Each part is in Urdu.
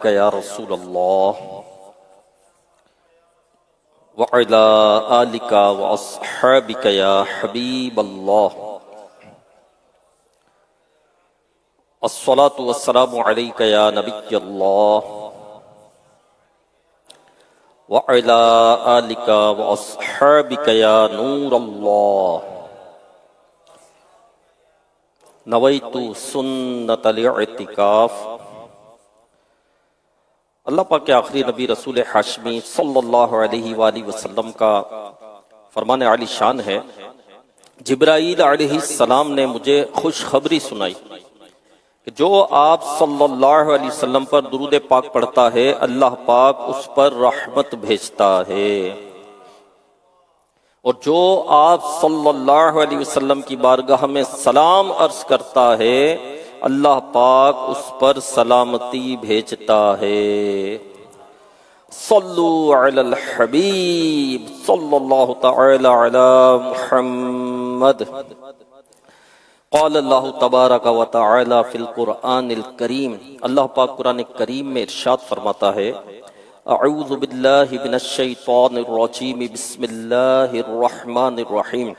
یا رسول اللہ وعلی آلک واصحابک یا حبیب اللہ الصلاۃ والسلام علیک یا نبی اللہ وعلی آلک واصحابک یا نور اللہ نویت سنت الاعتکاف۔ اللہ پاک کے آخری نبی رسول ہاشمی صلی اللہ علیہ وآلہ وسلم کا فرمان عالی شان ہے، جبرائیل علیہ السلام نے مجھے خوشخبری سنائی کہ جو آپ صلی اللہ علیہ وسلم پر درود پاک پڑھتا ہے اللہ پاک اس پر رحمت بھیجتا ہے، اور جو آپ صلی اللہ علیہ وسلم کی بارگاہ میں سلام عرض کرتا ہے اللہ پاک اس پر سلامتی بھیجتا ہے۔ صلو علی الحبیب صلی اللہ تعالی علی محمد۔ قال اللہ تبارک و تعالی فی القرآن الکریم، اللہ پاک قرآن کریم میں ارشاد فرماتا ہے، اعوذ باللہ من الشیطان الرجیم بسم اللہ الرحمن الرحیم۔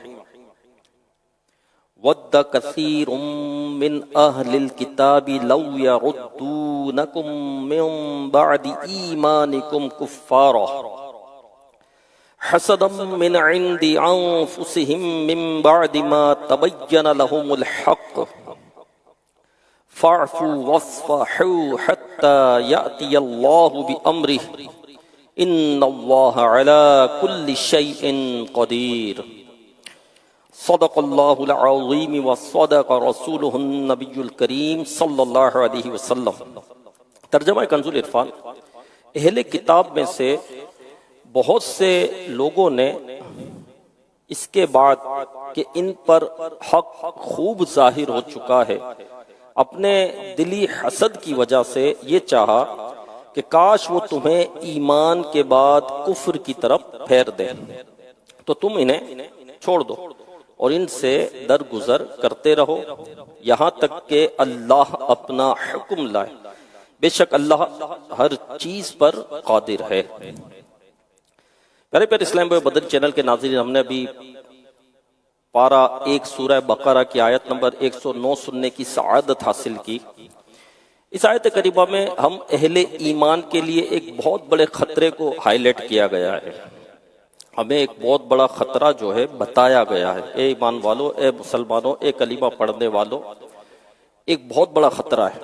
وَدَّ كَثِيرٌ مِّنْ أَهْلِ الْكِتَابِ لَوْ يَرُدُّونَكُمْ مِّن بَعْدِ إِيمَانِكُمْ كُفَّارًا حَسَدًا مِّنْ عِندِ أَنفُسِهِم مِّن بَعْدِ مَا تَبَيَّنَ لَهُمُ الْحَقُّ فَاعْفُوا وَاصْفَحُوا حَتَّى يَأْتِيَ اللَّهُ بِأَمْرِهِ إِنَّ اللَّهَ عَلَى كُلِّ شَيْءٍ قَدِيرٌ۔ صدق اللہ العظیم وصدق رسولہ النبی الکریم صلی اللہ علیہ وسلم۔ ترجمہ کنز العرفان۔ اہل کتاب میں سے بہت سے لوگوں نے اس کے بعد کہ ان پر حق خوب ظاہر ہو چکا ہے اپنے دلی حسد کی وجہ سے یہ چاہا کہ کاش وہ تمہیں ایمان کے بعد کفر کی طرف پھیر دیں تو تم انہیں چھوڑ دو اور ان سے درگزر کرتے رہو یہاں تک کہ اللہ اپنا حکم لائے، بے شک اللہ ہر چیز پر قادر ہے۔ پیارے پیارے اسلام بھائی بدر چینل کے ناظرین، ہم نے ابھی پارہ 1 سورہ بقرہ کی آیت نمبر 109 سننے کی سعادت حاصل کی۔ اس آیت کریمہ میں ہم اہل ایمان کے لیے ایک بہت بڑے خطرے کو ہائی لائٹ کیا گیا ہے، ہمیں ایک بہت بڑا خطرہ جو ہے بتایا گیا ہے۔ اے ایمان والو، اے مسلمانوں، اے کلمہ پڑھنے والو، ایک بہت بڑا خطرہ ہے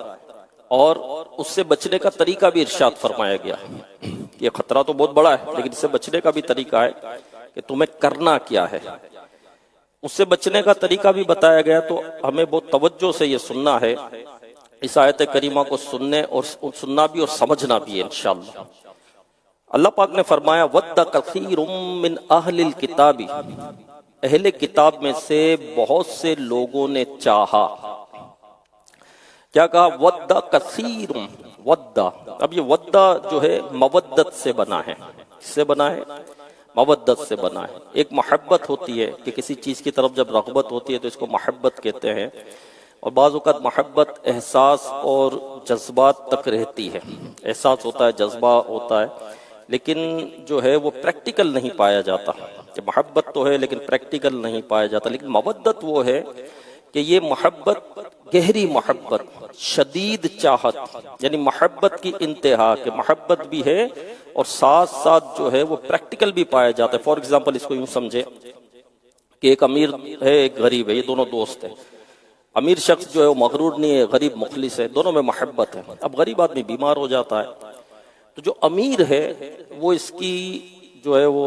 اور اس سے بچنے کا طریقہ بھی ارشاد فرمایا گیا۔ یہ خطرہ تو بہت بڑا ہے لیکن اس سے بچنے کا بھی طریقہ ہے کہ تمہیں کرنا کیا ہے، اس سے بچنے کا طریقہ بھی بتایا گیا۔ تو ہمیں بہت توجہ سے یہ سننا ہے، اس آیت کریمہ کو سننا بھی اور سمجھنا بھی ہے انشاءاللہ۔ اللہ پاک نے فرمایا وَدَّ كَثِيرٌ مِّنْ أَهْلِ الْكِتَابِ، اہل کتاب میں سے بہت سے لوگوں نے چاہا۔ کیا کہا؟ وَدَّ كَثِيرٌ، وَدَّ، اب یہ وَدَّ جو ہے مودت سے بنا ہے۔ کس سے بنا ہے؟ مودت سے بنا ہے۔ ایک محبت ہوتی ہے کہ کسی چیز کی طرف جب رغبت ہوتی ہے تو اس کو محبت کہتے ہیں، اور بعض اوقات محبت احساس اور جذبات تک رہتی ہے، احساس ہوتا ہے، جذبہ ہوتا ہے، لیکن جو ہے وہ پریکٹیکل نہیں پایا جاتا کہ محبت تو ہے لیکن پریکٹیکل نہیں پایا جاتا۔ لیکن مودت وہ ہے کہ یہ محبت، گہری محبت، شدید چاہت، یعنی محبت کی انتہا، کہ محبت بھی ہے اور ساتھ ساتھ جو ہے وہ پریکٹیکل بھی پایا جاتا ہے۔ فار ایگزامپل اس کو یوں سمجھے کہ ایک امیر ہے، ایک غریب ہے، یہ دونوں دوست ہیں۔ امیر شخص جو ہے وہ مغرور نہیں ہے، غریب مخلص ہے، دونوں میں محبت ہے۔ اب غریب آدمی بیمار ہو جاتا ہے تو جو امیر ہے وہ اس کی جو ہے وہ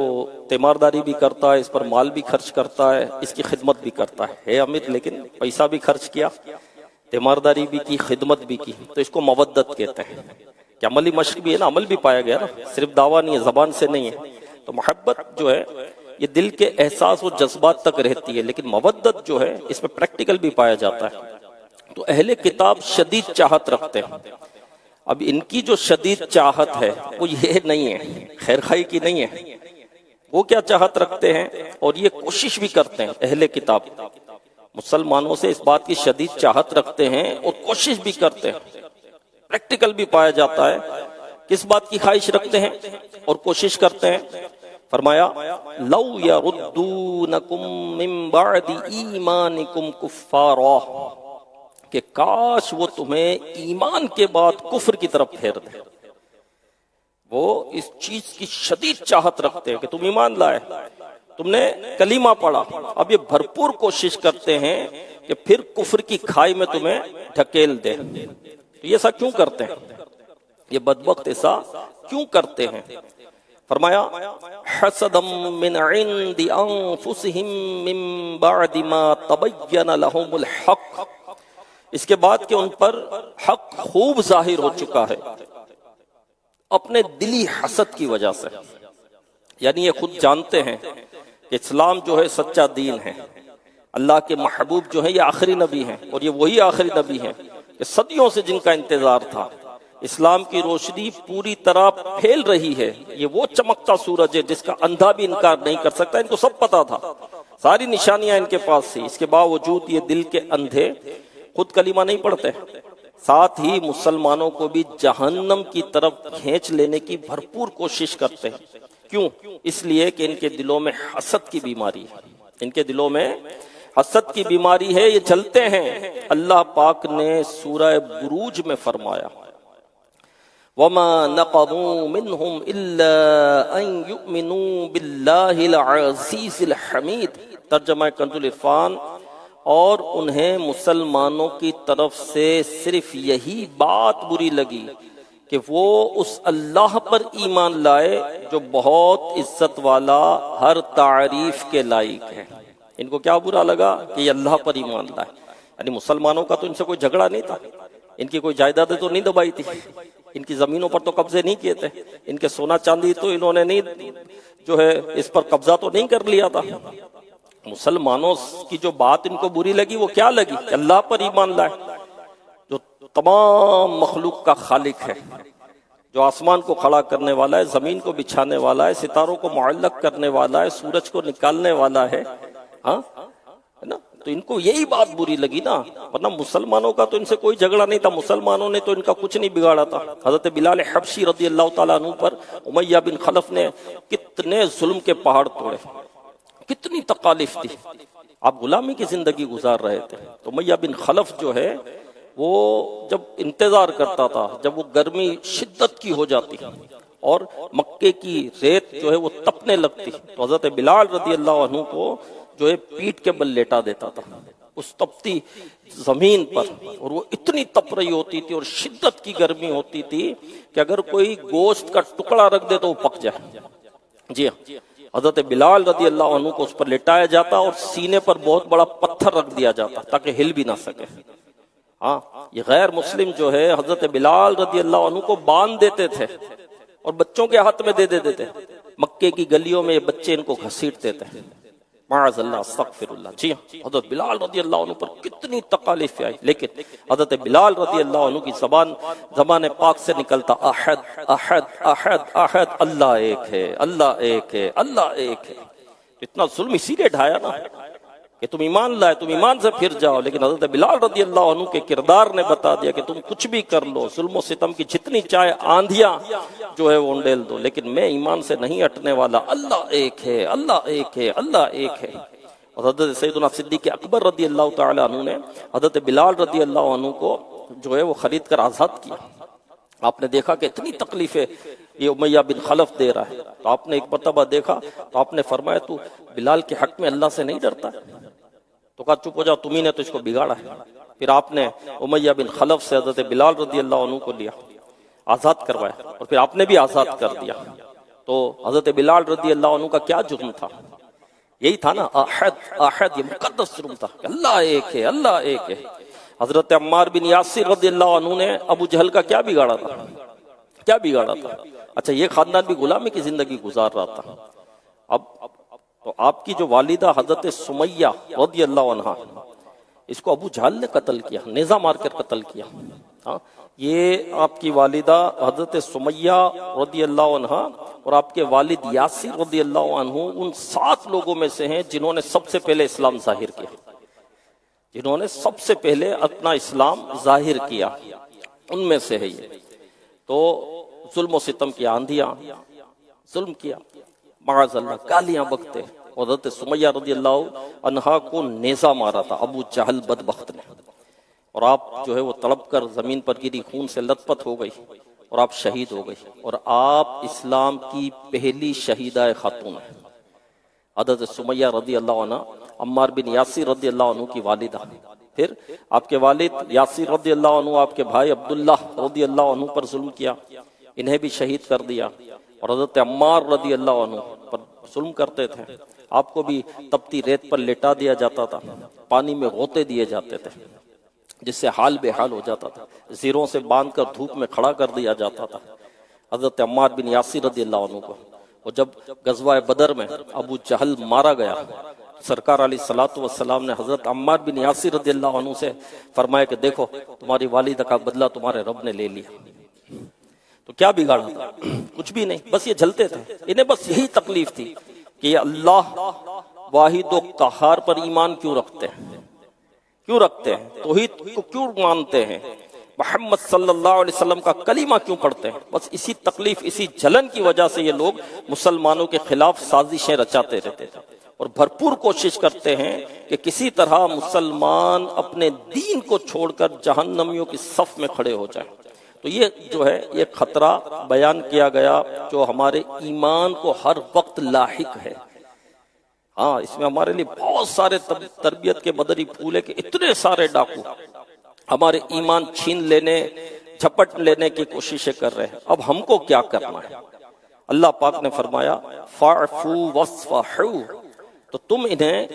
تیمارداری بھی کرتا ہے، اس پر مال بھی خرچ کرتا ہے، اس کی خدمت بھی کرتا ہے امیر، لیکن پیسہ بھی خرچ کیا، تیمارداری بھی کی، خدمت بھی کی، تو اس کو مودت کہتے ہیں کہ عملی مشق بھی ہے نا، عمل بھی پایا گیا نا، صرف دعویٰ نہیں ہے، زبان سے نہیں ہے۔ تو محبت جو ہے یہ دل کے احساس و جذبات تک رہتی ہے، لیکن مودت جو ہے اس میں پریکٹیکل بھی پایا جاتا ہے۔ تو اہل کتاب شدید چاہت رکھتے ہیں۔ اب ان کی جو شدید چاہت ہے وہ یہ نہیں ہے، خیر خواہی کی نہیں ہے، وہ کیا چاہت رکھتے ہیں اور یہ کوشش بھی کرتے ہیں۔ اہل کتاب مسلمانوں سے اس بات کی شدید چاہت رکھتے ہیں اور کوشش بھی کرتے ہیں پریکٹیکل بھی پایا جاتا ہے. کس بات کی خواہش رکھتے ہیں اور کوشش کرتے ہیں؟ فرمایا لو یردونکم من بعد ایمانکم کفارا، کہ کاش وہ تمہیں ایمان کے بعد کفر کی طرف پھیر دیں. وہ اس چیز کی شدید چاہت رکھتے ہیں کہ تم ایمان لائے، تم نے کلمہ پڑھا، اب یہ بھرپور کوشش کرتے ہیں کہ پھر کفر کی کھائی میں تمہیں ڈھکیل دیں. یہ ایسا کیوں کرتے ہیں؟ یہ بدبخت ایسا کیوں کرتے ہیں؟ فرمایا حسدا من عند انفسهم من بعد ما تبین لهم الحق، اس کے بعد کہ ان پر حق خوب ظاہر ہو چکا ہے اپنے دلی حسد کی وجہ سے. یعنی یہ خود جانتے ہیں کہ اسلام جو ہے سچا دین ہے، اللہ کے محبوب جو ہیں یہ آخری نبی ہیں، اور یہ وہی آخری نبی ہیں کہ صدیوں سے جن کا انتظار تھا. اسلام کی روشنی پوری طرح پھیل رہی ہے، یہ وہ چمکتا سورج ہے جس کا اندھا بھی انکار نہیں کر سکتا. ان کو سب پتا تھا، ساری نشانیاں ان کے پاس تھی، اس کے باوجود یہ دل کے اندھے خود کلمہ نہیں پڑھتے، ساتھ ہی مسلمانوں کو بھی جہنم کی طرف کھینچ لینے کی بھرپور کوشش کرتے ہیں. کیوں؟ اس لیے کہ ان کے دلوں میں حسد کی بیماری ہے. ان کے دلوں میں حسد کی بیماری ہے، یہ جلتے ہیں. اللہ پاک نے سورہ بروج میں فرمایا وَمَا نَقَمُوا مِنْهُمْ إِلَّا أَن يُؤْمِنُوا بِاللَّهِ الْعَزِيزِ الْحَمِيدِ. ترجمہ کنز العرفان. اور انہیں مسلمانوں کی طرف سے صرف یہی بات بری لگی کہ وہ اس اللہ پر ایمان لائے جو بہت عزت والا، ہر تعریف کے لائق ہے. ان کو کیا برا لگا کہ یہ اللہ پر ایمان لائے. یعنی مسلمانوں کا تو ان سے کوئی جھگڑا نہیں تھا، ان کی کوئی جائیدادیں تو نہیں دبائی تھی، ان کی زمینوں پر تو قبضے نہیں کیے تھے، ان کے سونا چاندی تو انہوں نے نہیں جو ہے اس پر قبضہ تو نہیں کر لیا تھا. مسلمانوں کی جو بات ان کو بری لگی وہ کیا لگی کہ اللہ پر ایمان لائے جو تمام مخلوق کا خالق ہے، جو آسمان کو کھڑا کرنے والا ہے، زمین کو بچھانے والا ہے، ستاروں کو معلق کرنے والا ہے، سورج کو نکالنے والا ہے. ہاں نا، تو ان کو یہی بات بری لگی نا، ورنہ مسلمانوں کا تو ان سے کوئی جھگڑا نہیں تھا، مسلمانوں نے تو ان کا کچھ نہیں بگاڑا تھا. حضرت بلال حبشی رضی اللہ تعالیٰ عنہ پر امیہ بن خلف نے کتنے ظلم کے پہاڑ توڑے، کتنی تکالیف تھی. آپ غلامی کی زندگی گزار رہے تھے. تو امیہ بن خلف جو ہے وہ جب انتظار کرتا تھا جب وہ گرمی شدت کی ہو جاتی اور مکے کی ریت جو ہے وہ تپنے لگتی، تو حضرت بلال رضی اللہ عنہ کو جو ہے پیٹ کے بل لیٹا دیتا تھا اس تپتی زمین پر، اور وہ اتنی تپ رہی ہوتی تھی اور شدت کی گرمی ہوتی تھی کہ اگر کوئی گوشت کا ٹکڑا رکھ دے تو وہ پک جائے. جی ہاں، حضرت بلال رضی اللہ عنہ کو اس پر لٹایا جاتا اور سینے پر بہت بڑا پتھر رکھ دیا جاتا تاکہ ہل بھی نہ سکے. ہاں، یہ غیر مسلم جو ہے حضرت بلال رضی اللہ عنہ کو باندھ دیتے تھے اور بچوں کے ہاتھ میں دے دیتے تھے. مکے کی گلیوں میں یہ بچے ان کو گھسیٹتے تھے. معاذ اللہ، استغفر اللہ. جی ہاں، حضرت بلال رضی اللہ عنہ پر کتنی تکالیف آئی، لیکن حضرت بلال رضی اللہ عنہ کی زبان پاک سے نکلتا احد احد احد احد، اللہ ایک ہے، اللہ ایک ہے، اللہ ایک ہے. اتنا ظلم اسی لیے ڈھایا نا کہ تم ایمان لائے، تم ایمان سے پھر جاؤ. لیکن حضرت بلال رضی اللہ عنہ کے کردار نے بتا دیا کہ تم کچھ بھی کر لو، ظلم و ستم کی جتنی چاہے آندھیاں جو ہے وہ انڈیل دو، لیکن میں ایمان سے نہیں ہٹنے والا. اللہ ایک ہے، اللہ ایک ہے، اللہ ایک ہے. اور حضرت سیدنا صدیق اکبر رضی اللہ تعالی عنہ نے حضرت بلال رضی اللہ عنہ کو جو ہے وہ خرید کر آزاد کیا. آپ نے دیکھا کہ اتنی تکلیفیں یہ امیہ بن خلف دے رہا ہے، تو آپ نے ایک مرتبہ دیکھا تو آپ نے فرمایا تو بلال کے حق میں اللہ سے نہیں ڈرتا؟ تو کہا چپ ہو جاؤ، تمہیں نے تو اس کو بگاڑا ہے. پھر آپ نے امیہ بن خلف سے حضرت بلال رضی اللہ عنہ کو لیا، آزاد کروایا، اور پھر آپ نے بھی آزاد کر دیا. تو حضرت بلال رضی اللہ عنہ کا کیا جرم تھا؟ یہی تھا نا احد احد، یہ مقدس جرم تھا کہ اللہ ایک ہے، اللہ ایک ہے. حضرت عمار بن یاسر رضی اللہ عنہ نے ابو جہل کا کیا بگاڑا تھا؟ کیا بگاڑا تھا؟ اچھا، یہ خاندان بھی غلامی کی زندگی گزار رہا تھا. اب تو آپ کی جو والدہ حضرت سمیہ رضی اللہ عنہ، اس کو ابو جہل نے قتل کیا، نیزہ مار کر قتل کیا. ہاں، یہ آپ کی والدہ حضرت سمیہ رضی اللہ عنہ اور آپ کے والد یاسر رضی اللہ عنہ ان 7 لوگوں میں سے ہیں جنہوں نے سب سے پہلے اسلام ظاہر کیا، جنہوں نے سب سے پہلے اپنا اسلام ظاہر کیا. ان میں سے ہے یہ۔ تو ظلم و ستم کی آندیاں، ظلم کیا، معاذ اللہ، گالیاں بکتے، اور حضرت سمیہ رضی اللہ عنہا کو نیزہ مارا تھا ابو جہل بدبخت نے، اور آپ جو ہے وہ تڑپ کر زمین پر گری، خون سے لت پت ہو گئی، اور آپ شہید ہو گئی، اور آپ اسلام کی پہلی شہیدہ خاتون ہیں۔ حضرت سمیہ رضی اللہ عنہ عمار بن یاسر رضی اللہ عنہ کی والدہ، پھر آپ کے والد یاسر رضی اللہ عنہ آپ کے بھائی عبداللہ رضی اللہ عنہ پر ظلم کیا، انہیں بھی شہید کر دیا، اور حضرت عمار رضی اللہ عنہ پر ظلم کرتے تھے، آپ کو بھی تپتی ریت پر لٹا دیا جاتا تھا، پانی میں غوطے دیے جاتے تھے جس سے حال بے حال ہو جاتا تھا، زیروں سے باندھ کر دھوپ میں کھڑا کر دیا جاتا تھا حضرت عمار بن یاسر رضی اللہ عنہ کو۔ اور جب غزوہ بدر میں ابو جہل مارا گیا، سرکار علیہ الصلوۃ والسلام نے حضرت عمار بن یاسر رضی اللہ عنہ سے فرمایا کہ دیکھو تمہاری والدہ کا بدلہ تمہارے رب نے لے لیا۔ تو کیا بگاڑا تھا؟ کچھ بھی نہیں، بس یہ جھلتے تھے، انہیں بس یہی تکلیف تھی کہ یہ اللہ واحد و قہار پر ایمان کیوں رکھتے ہیں، کیوں رکھتے ہیں، توحید کو کیوں مانتے ہیں، محمد صلی اللہ علیہ وسلم کا کلمہ کیوں پڑھتے ہیں۔ بس اسی تکلیف، اسی جلن کی وجہ سے یہ لوگ مسلمانوں کے خلاف سازشیں رچاتے رہتے تھے، اور بھرپور کوشش کرتے ہیں کہ کسی طرح مسلمان اپنے دین کو چھوڑ کر جہنمیوں کی صف میں کھڑے ہو جائیں۔ تو یہ جو ہے یہ خطرہ بیان کیا گیا جو ہمارے ایمان کو ہر وقت لاحق ہے۔ ہاں، اس میں ہمارے لیے بہت سارے تربیت کے مدری پھول ہے کہ اتنے سارے ڈاکو ہمارے ایمان چھین لینے، جھپٹ لینے کی کوششیں کر رہے ہیں۔ اب ہم کو کیا کرنا ہے؟ اللہ پاک نے فرمایا فَاعْفُوا وَاصْفَحُوا، تو تم انہیں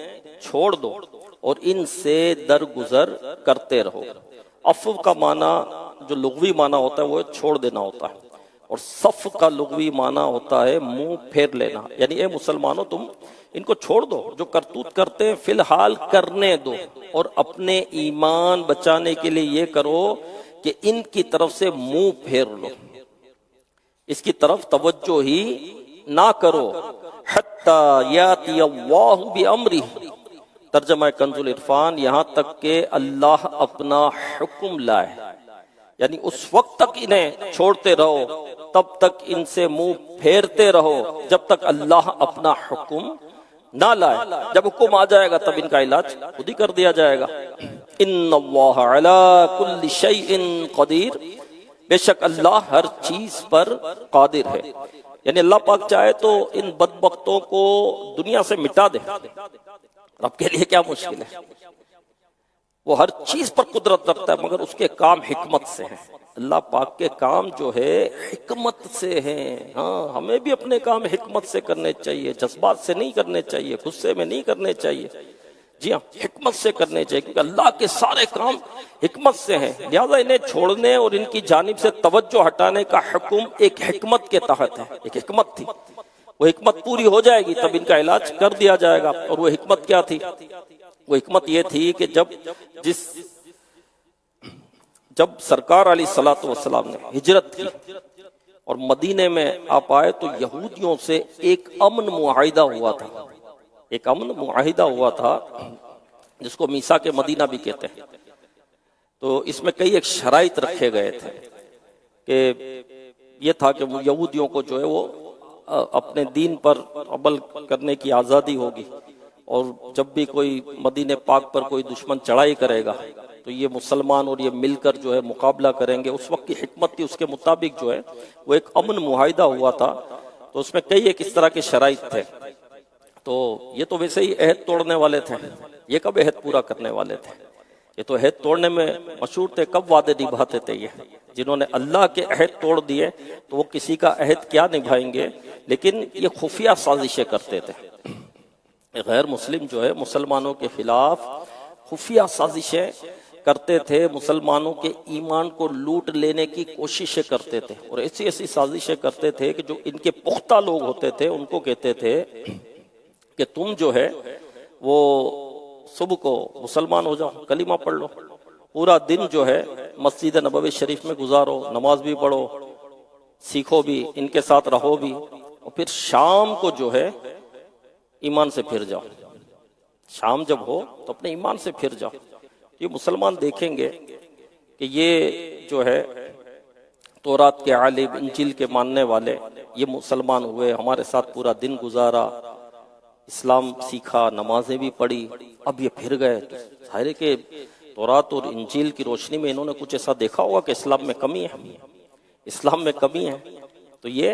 چھوڑ دو اور ان سے درگزر کرتے رہو۔ عفو کا معنی جو لغوی معنی ہوتا ہے وہ چھوڑ دینا ہوتا ہے، اور صف کا لغوی معنی ہوتا ہے منہ پھیر لینا، یعنی اے مسلمانوں تم ان کو چھوڑ دو، جو کرتوت کرتے ہیں فی الحال کرنے دو، اور اپنے ایمان بچانے کے لیے یہ کرو کہ ان کی طرف سے منہ پھیر لو، اس کی طرف توجہ ہی نہ کرو، حتی یاتی اللہ بامرہ، ترجمہ کنز العرفان، یہاں تک کہ اللہ اپنا حکم لائے، یعنی اس وقت تک انہیں چھوڑتے رہو، تب تک ان سے منہ پھیرتے رہو جب تک اللہ اپنا حکم نہ لائے۔ جب حکم آ جائے گا تب ان کا علاج خود ہی کر دیا جائے گا۔ ان اللہ علی کل شیء قدیر، بے شک اللہ ہر چیز پر قادر ہے، یعنی اللہ پاک چاہے تو ان بدبختوں کو دنیا سے مٹا دے، رب کے لیے کیا مشکل ہے، وہ ہر چیز پر قدرت رکھتا ہے، مگر اس کے کام حکمت سے ہیں۔ اللہ پاک کے کام جو ہے حکمت سے ہیں۔ ہاں، ہمیں بھی اپنے کام حکمت سے کرنے چاہیے، جذبات سے نہیں کرنے چاہیے، غصے میں نہیں کرنے چاہیے، جی ہاں، حکمت سے کرنے چاہیے، کیونکہ اللہ کے سارے کام حکمت سے ہیں، لہذا انہیں چھوڑنے اور ان کی جانب سے توجہ ہٹانے کا حکم ایک حکمت کے تحت ہے، ایک حکمت تھی، وہ حکمت پوری ہو جائے گی تب ان کا علاج کر دیا جائے گا۔ اور وہ حکمت کیا تھی؟ وہ حکمت یہ تھی کہ جب سرکار علیہ الصلوۃ والسلام نے ہجرت کی اور مدینے میں آپ آئے تو یہودیوں سے ایک امن معاہدہ ہوا تھا، ایک امن معاہدہ ہوا تھا جس کو میثاق مدینہ بھی کہتے ہیں۔ تو اس میں کئی ایک شرائط رکھے گئے تھے کہ یہ تھا کہ یہودیوں کو جو ہے وہ اپنے دین پر عمل کرنے کی آزادی ہوگی، اور جب بھی کوئی مدینہ پاک پر کوئی دشمن چڑھائی کرے گا تو یہ مسلمان اور یہ مل کر جو ہے مقابلہ کریں گے۔ اس وقت کی حکمت تھی، اس کے مطابق جو ہے وہ ایک امن معاہدہ ہوا تھا، تو اس میں کئی ایک اس طرح کے شرائط تھے۔ تو یہ تو ویسے ہی عہد توڑنے والے تھے، یہ کب عہد پورا کرنے والے تھے؟ یہ تو عہد توڑنے میں مشہور تھے، کب وعدے نبھاتے تھے یہ؟ جنہوں نے اللہ کے عہد توڑ دیے تو وہ کسی کا عہد کیا نبھائیں گے؟ لیکن یہ خفیہ سازشیں کرتے تھے، غیر مسلم جو ہے مسلمانوں کے خلاف خفیہ سازشیں کرتے تھے، مسلمانوں کے ایمان کو لوٹ لینے کی کوششیں کرتے تھے، اور ایسی ایسی سازشیں کرتے تھے کہ جو ان کے پختہ لوگ ہوتے تھے ان کو کہتے تھے کہ تم جو ہے وہ صبح کو مسلمان ہو جاؤ، کلمہ پڑھ لو، پورا دن جو ہے مسجد نبوی شریف میں گزارو، نماز بھی پڑھو، سیکھو بھی، ان کے ساتھ رہو بھی، اور پھر شام کو جو ہے ایمان سے پھر جاؤ، شام جب ہو تو اپنے ایمان سے پھر جاؤ۔ یہ مسلمان دیکھیں گے کہ یہ جو ہے تورات کے عالم، انجیل کے ماننے والے، یہ مسلمان ہوئے، ہمارے ساتھ پورا دن گزارا، اسلام سیکھا، نمازیں بھی پڑھی، اب یہ پھر گئے۔ تو ظاہر ہے کہ تورات اور انجیل کی روشنی میں انہوں نے کچھ ایسا دیکھا ہوگا کہ اسلام میں کمی ہے، اسلام میں کمی ہے، تو یہ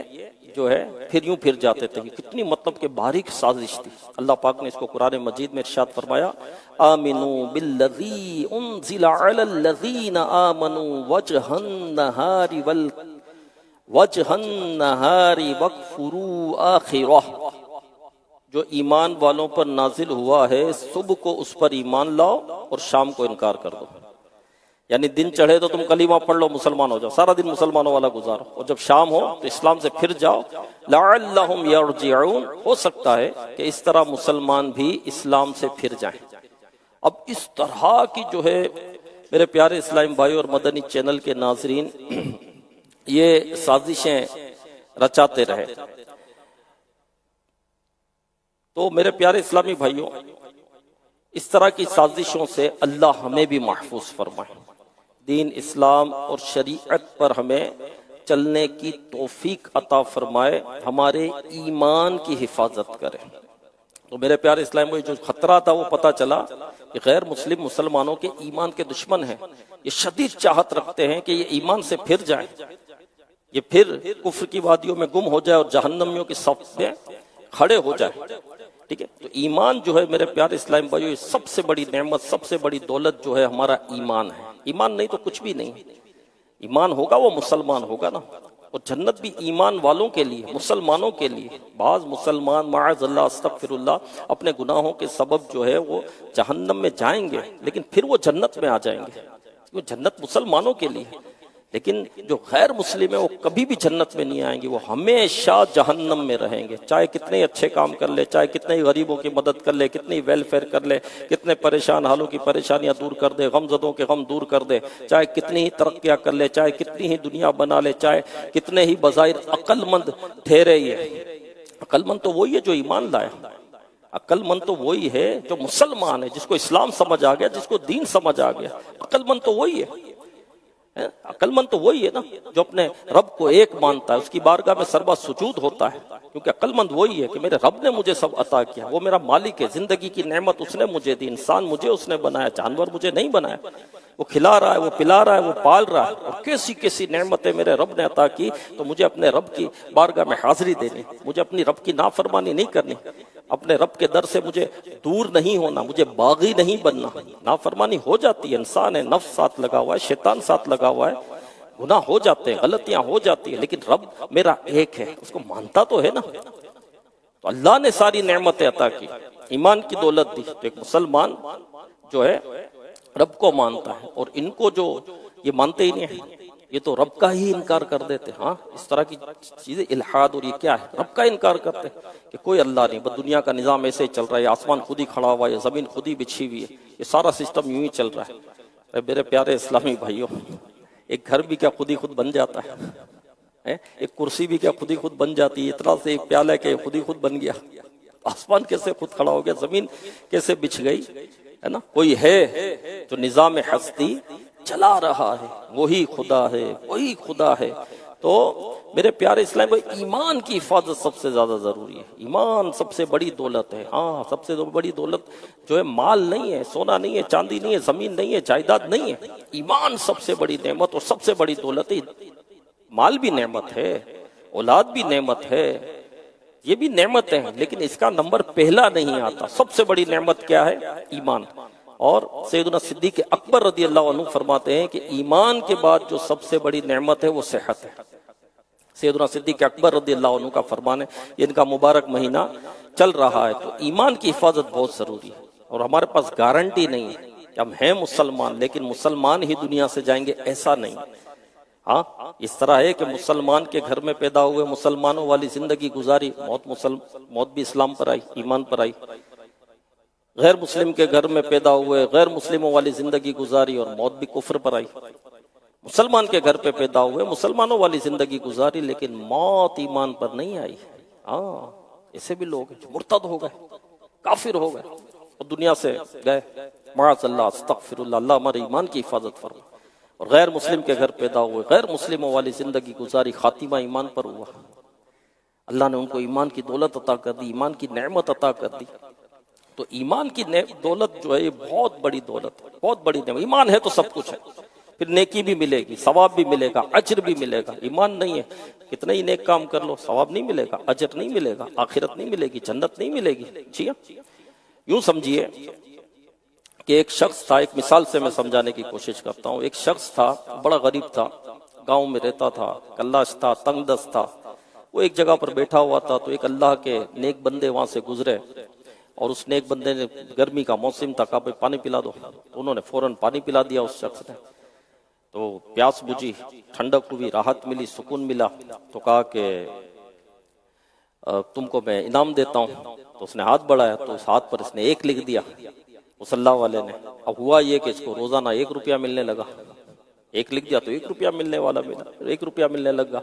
جو ہے پھر یوں پھر جاتے تھے۔ کتنی مطلب کہ باریک سازش تھی۔ اللہ پاک نے اس کو قرآن مجید میں ارشاد فرمایا، آمنوا بالذی انزل علی الذین آمنوا وجہ النہار واکفروا آخرہ، جو ایمان والوں پر نازل ہوا ہے صبح کو اس پر ایمان لاؤ اور شام کو انکار کر دو۔ یعنی دن چڑھے تو تم کلمہ پڑھ لو، مسلمان ہو جاؤ، سارا دن مسلمانوں والا گزارو، اور جب شام ہو تو اسلام سے پھر جاؤ، لعلہم یرجعون، ہو سکتا ہے کہ اس طرح مسلمان بھی اسلام سے پھر جائیں۔ اب اس طرح کی جو ہے میرے پیارے اسلام بھائی اور مدنی چینل کے ناظرین یہ سازشیں رچاتے رہے، تو میرے پیارے اسلامی بھائیوں اس طرح کی سازشوں سے اللہ ہمیں بھی محفوظ فرمائے، دین اسلام اور شریعت پر ہمیں چلنے کی توفیق عطا فرمائے، ہمارے ایمان کی حفاظت کرے۔ تو میرے پیارے اسلام بھائی جو خطرہ تھا وہ پتہ چلا کہ غیر مسلم مسلمانوں کے ایمان کے دشمن ہیں، یہ شدید چاہت رکھتے ہیں کہ یہ ایمان سے پھر جائیں، یہ پھر کفر کی وادیوں میں گم ہو جائے اور جہنمیوں کی صف میں کھڑے ہو جائے۔ ٹھیک ہے، تو ایمان جو ہے میرے پیارے اسلام بھائیو، سب سے بڑی نعمت، سب سے بڑی دولت جو ہے ہمارا ایمان ہے۔ ایمان نہیں تو کچھ بھی نہیں، ایمان ہوگا وہ مسلمان ہوگا نا، اور جنت بھی ایمان والوں کے لیے، مسلمانوں کے لیے۔ بعض مسلمان معاذ اللہ استغفر اللہ اپنے گناہوں کے سبب جو ہے وہ جہنم میں جائیں گے، لیکن پھر وہ جنت میں آ جائیں گے، وہ جنت مسلمانوں کے لیے۔ لیکن جو غیر مسلم ہے وہ کبھی بھی جنت میں نہیں آئیں گے، وہ ہمیشہ جہنم میں رہیں گے، چاہے کتنے اچھے کام کر لے، چاہے کتنے غریبوں کی مدد کر لے، کتنی ویلفیئر کر لے، کتنے پریشان حالوں کی پریشانیاں دور کر دے، غم زدوں کے غم دور کر دے، چاہے کتنی ہی ترقیاں کر لے، چاہے کتنی ہی دنیا بنا لے، چاہے کتنے ہی بظاہر عقل مند ٹھہرے۔ یہ عقل مند تو وہی ہے جو ایمان لائے، عقل مند تو وہی ہے جو مسلمان ہے، جس کو اسلام سمجھ آ گیا، جس کو دین سمجھ آ گیا۔ عقل مند تو وہی ہے، عقل مند تو وہی ہے نا جو اپنے رب کو ایک مانتا ہے، اس کی بارگاہ میں سربا سجود ہوتا ہے، کیونکہ عقل مند وہی ہے کہ میرے رب نے مجھے سب عطا کیا، وہ میرا مالک ہے، زندگی کی نعمت اس نے مجھے دی، انسان مجھے اس نے بنایا، جانور مجھے نہیں بنایا، وہ کھلا رہا ہے، وہ پلا رہا ہے، وہ پال رہا ہے، اور کیسی کیسی نعمتیں میرے رب نے عطا کی، تو مجھے اپنے رب کی بارگاہ میں حاضری دینی، مجھے اپنی رب کی نافرمانی نہیں کرنی، اپنے رب کے در سے مجھے دور نہیں ہونا، مجھے باغی نہیں بننا۔ نافرمانی ہو جاتی ہے، انسان ہے، نفس ساتھ لگا ہوا ہے، شیطان ساتھ لگا ہوا ہے، گناہ ہو جاتے ہیں، غلطیاں ہو جاتی ہیں، لیکن رب میرا ایک ہے، اس کو مانتا تو ہے نا۔ تو اللہ نے ساری نعمتیں عطا کی، ایمان کی دولت دی، تو ایک مسلمان جو ہے رب کو مانتا ہے، اور ان کو جو یہ مانتے ہی نہیں ہیں، یہ تو رب کا ہی انکار کر دیتے۔ ہاں، اس طرح کی چیزیں الحاد، اور یہ کیا ہے، رب کا انکار کرتے ہیں کہ کوئی اللہ نہیں، بس دنیا کا نظام ایسے ہی چل رہا ہے، آسمان خود ہی کھڑا ہوا ہے، زمین خود ہی بچھی ہوئی ہے، یہ سارا سسٹم یوں ہی چل رہا ہے۔ میرے پیارے اسلامی بھائیوں، ایک گھر بھی کیا خود ہی خود بن جاتا ہے، ایک کرسی بھی کیا خود ہی خود بن جاتی ہے، اتنا سے ایک پیالہ کہ خود ہی خود بن گیا، آسمان کیسے خود کھڑا ہو گیا، زمین کیسے بچھ گئی، ہے نا۔ کوئی ہے جو نظام ہستی چلا رہا ہے، وہی خدا ہے، وہی خدا ہے۔ تو میرے پیارے اسلام بھائی، ایمان کی حفاظت سب سے زیادہ ضروری ہے، ایمان سب سے بڑی دولت ہے۔ ہاں، سب سے بڑی دولت جو ہے مال نہیں ہے، سونا نہیں ہے، چاندی نہیں ہے، زمین نہیں ہے، جائیداد نہیں ہے، ایمان سب سے بڑی نعمت اور سب سے بڑی دولت ہے۔ مال بھی نعمت ہے، اولاد بھی نعمت ہے، یہ بھی نعمتیں ہیں، لیکن اس کا نمبر پہلا نہیں آتا۔ سب سے بڑی نعمت کیا ہے؟ ایمان۔ اور سیدنا صدیق اکبر رضی اللہ عنہ فرماتے ہیں کہ ایمان کے بعد جو سب سے بڑی نعمت ہے وہ صحت ہے۔ سیدنا صدیق اکبر رضی اللہ عنہ کا فرمان ہے، یہ ان کا مبارک مہینہ چل رہا ہے، تو ایمان کی حفاظت بہت ضروری ہے، اور ہمارے پاس گارنٹی نہیں ہے کہ ہم ہیں مسلمان لیکن مسلمان ہی دنیا سے جائیں گے، ایسا نہیں۔ ہاں، اس طرح ہے کہ مسلمان کے گھر میں پیدا ہوئے، مسلمانوں والی زندگی گزاری، موت بھی اسلام پر آئی، ایمان پر آئی۔ غیر مسلم کے گھر میں پیدا ہوئے، غیر مسلموں والی زندگی گزاری، اور موت بھی کفر پر آئی۔ مسلمان کے گھر پہ پیدا ہوئے، مسلمانوں والی زندگی گزاری، لیکن موت ایمان پر نہیں آئی۔ ہاں، ایسے بھی لوگ ہیں جو مرتد ہو گئے، کافر ہو گئے اور دنیا سے گئے، معاذ اللہ، استغفر اللہ، اللہ ہمارے ایمان کی حفاظت فرما۔ اور غیر مسلم کے گھر پیدا ہوئے، غیر مسلموں والی زندگی گزاری، خاتمہ ایمان پر ہوا، اللہ نے ان کو ایمان کی دولت عطا کر دی، ایمان کی نعمت عطا کر دی۔ تو ایمان کی دولت جو ہے یہ بہت بڑی دولت ہے، بہت بڑی نعمت۔ ایمان ہے تو سب کچھ ہے، پھر نیکی بھی ملے گی، ثواب بھی ملے گا، اجر بھی ملے گا۔ ایمان نہیں ہے، کتنے ہی نیک کام کر لو، ثواب نہیں ملے گا، اجر نہیں ملے گا، آخرت نہیں ملے گی، جنت نہیں ملے گی۔ جی ہاں، یوں سمجھیے کہ ایک شخص تھا، ایک مثال سے میں سمجھانے کی کوشش کرتا ہوں۔ ایک شخص تھا، بڑا غریب تھا، گاؤں میں رہتا تھا، کلاش تھا، تنگ دست تھا۔ وہ ایک جگہ پر بیٹھا ہوا تھا تو ایک اللہ کے نیک بندے وہاں سے گزرے، اور اس نیک بندے نے، گرمی کا موسم تھا، کہا بھائی پانی پلا دو۔ انہوں نے فوراً پانی پلا دیا اس شخص نے، تو پیاس بجھی، ٹھنڈک ہوئی، راحت ملی، سکون ملا۔ تو کہا کہ تم کو میں انعام دیتا ہوں۔ تو اس نے ہاتھ بڑھایا تو اس ہاتھ پر اس نے 1 لکھ دیا اس اللہ والے نے۔ اب ہوا یہ کہ اس کو روزانہ 1 روپیہ ملنے لگا، 1 لکھ دیا تو 1 روپیہ ملنے والا ملا، 1 روپیہ ملنے لگا۔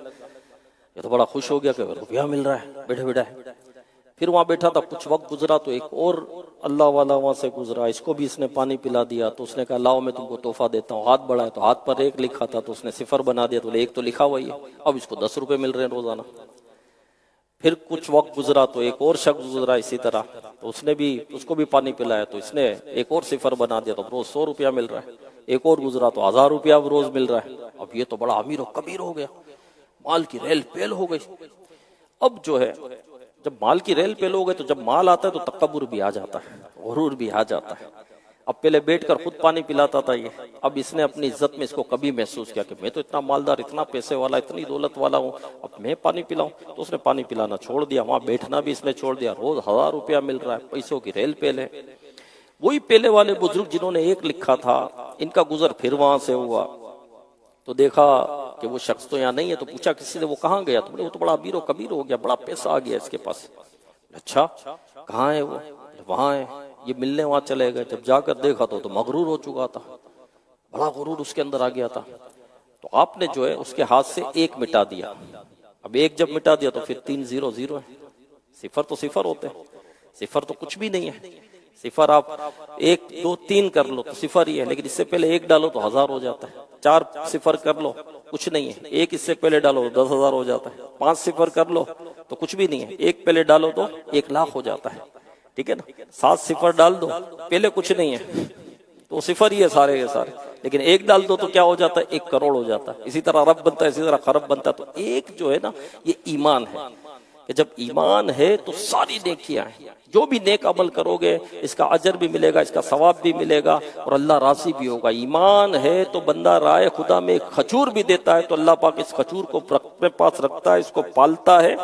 یہ تو بڑا خوش ہو گیا کہ روپیہ مل رہا ہے بیٹھے بیٹھے۔ پھر وہاں بیٹھا تھا، کچھ وقت گزرا تو ایک اور اللہ والا وہاں سے گزرا، اس کو بھی اس نے پانی پلا دیا۔ تو اس نے کہا لاؤ میں تم کو تحفہ دیتا ہوں۔ ہاتھ بڑھایا تو ہاتھ پر 1 لکھا تھا تو اس نے 0 بنا دیا، تو 1 تو لکھا ہوا ہی ہے، اب اس کو 10 روپے مل رہے ہیں روزانہ۔ پھر کچھ وقت گزرا تو ایک اور شخص گزرا اسی طرح، تو اس کو بھی پانی پلایا تو اس نے 1 اور 0 بنا دیا، تو روز 100 روپیہ مل رہا ہے۔ ایک اور گزرا تو 1000 روپیہ اب روز مل رہا ہے۔ اب یہ تو بڑا امیر و کبیر ہو گیا، مال کی ریل پیل ہو گئی۔ اب جو ہے جب مال کی ریل پیل ہو گئے تو جب مال آتا ہے تو تکبر بھی آ جاتا ہے، غرور بھی آ جاتا ہے۔ اب پہلے بیٹھ کر خود پانی پلاتا تھا یہ، اب اس نے اپنی عزت میں اس کو کبھی محسوس کیا کہ میں تو اتنا مالدار، اتنا پیسے والا، اتنی دولت والا ہوں، اب میں پانی پلاؤں؟ تو اس نے پانی پلانا چھوڑ دیا، وہاں بیٹھنا بھی اس نے چھوڑ دیا۔ روز 1000 روپیہ مل رہا ہے، پیسوں کی ریل پیل ہے۔ وہی پہلے والے بزرگ جنہوں نے 1 لکھا تھا، ان کا گزر پھر وہاں سے ہوا تو دیکھا کہ وہ شخص تو یہاں نہیں ہے، تو پوچھا کسی نے وہ کہاں گیا؟ تو وہ تو بڑا امیر و کبیر ہو گیا، بڑا پیسہ آ گیا اس کے پاس۔ اچھا کہاں ہے وہ؟ وہاں ہے، یہ ملنے وہاں چلے گئے۔ جب جا کر دیکھا تو مغرور ہو چکا تھا، بڑا غرور اس کے اندر آ گیا تھا۔ تو آپ نے جو ہے اس کے ہاتھ سے 1 مٹا دیا۔ اب 1 جب مٹا دیا تو پھر 3 0 0 ہے، 0 تو 0 ہوتے ہیں، 0 تو کچھ بھی نہیں ہے۔ 0 آپ 1 2 3 کر لو تو 0 ہی ہے، لیکن اس سے پہلے 1 ڈالو تو 1000 ہو جاتا ہے۔ 4 0 کر لو کچھ نہیں ہے، 1 اس سے پہلے ڈالو تو 10,000 ہو جاتا ہے۔ 5 0 کر لو تو کچھ بھی نہیں ہے، 1 پہلے ڈالو تو 1,00,000 ہو جاتا ہے، ٹھیک ہے نا۔ 7 0 ڈال دو، پہلے کچھ نہیں ہے تو 0 ہی ہے سارے کے سارے، لیکن 1 ڈال دو تو کیا ہو جاتا ہے؟ 1 کروڑ ہو جاتا ہے۔ اسی طرح رب بنتا ہے، اسی طرح خرب بنتا ہے۔ تو ایک جو ہے نا یہ ایمان ہے، کہ جب ایمان ہے تو ساری نیکیاں ہیں، جو بھی نیک عمل کرو گے اس کا اجر بھی ملے گا، اس کا ثواب بھی ملے گا، اور اللہ راضی بھی ہوگا۔ ایمان ہے تو بندہ رائے خدا میں ایک کھجور بھی دیتا ہے تو اللہ پاک اس کھجور کو اپنے پاس رکھتا ہے، اس کو پالتا ہے۔